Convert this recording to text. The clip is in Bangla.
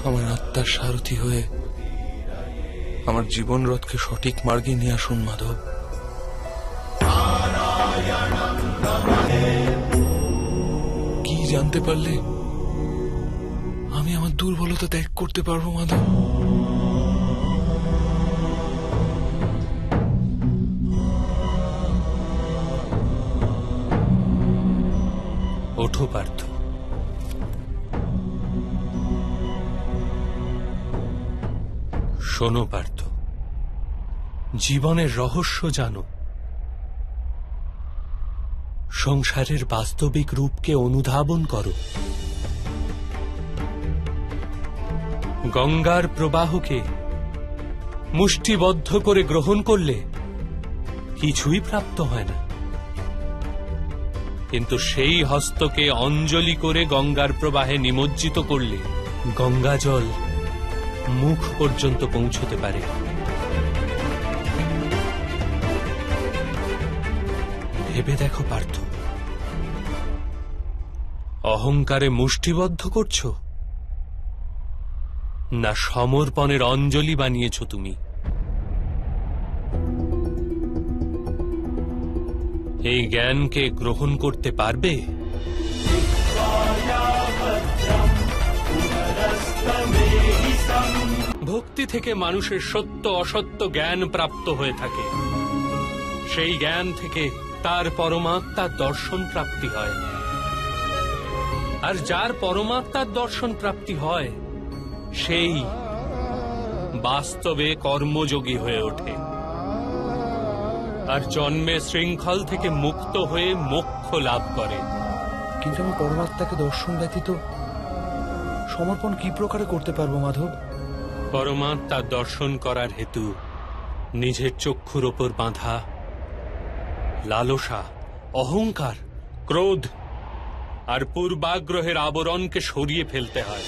আমার আত্মার সারথি হয়ে আমার জীবন রথকে সঠিক মার্গে নিয়ে আসুন মাধব। কি জানতে পারলে আমি আমার দুর্বলতা ত্যাগ করতে পারবো মাধব? ওঠো পার্থ, শোনো পার্থ, জীবনের রহস্য জানো, সংসারের বাস্তবিক রূপকে অনুধাবন করো। গঙ্গার প্রবাহকে মুষ্টিবদ্ধ করে গ্রহণ করলে কিছুই প্রাপ্ত হয় না, কিন্তু সেই হস্তকে অঞ্জলি করে গঙ্গার প্রবাহে নিমজ্জিত করলে গঙ্গা জল মুখ পর্যন্ত পৌঁছতে পারে। ভেবে দেখো পার্থ, অহংকারে মুষ্টিবদ্ধ করছো না সমর্পণের অঞ্জলি বানিয়েছ তুমি? এই জ্ঞানকে গ্রহণ করতে পারবে? ভক্তি থেকে মানুষের সত্য অসত্য জ্ঞান প্রাপ্ত হয়ে থাকে। সেই জ্ঞান থেকে তার পরমাত্মার দর্শন প্রাপ্তি হয়, আর যার পরমাত্মার দর্শন প্রাপ্তি হয় সেই বাস্তবে কর্মযোগী হয়ে ওঠে, আর জন্মে শৃঙ্খল থেকে মুক্ত হয়ে মোক্ষ লাভ করে। কিন্তু আমি পরমাত্মাকে দর্শন ব্যতীত সমর্পণ কি প্রকারে করতে পারবো মাধব? পরমাত্মার দর্শন করার হেতু নিজের চক্ষুর ওপর বাঁধা লালসা, অহংকার, ক্রোধ আর পূর্বাগ্রহের আবরণকে সরিয়ে ফেলতে হয়।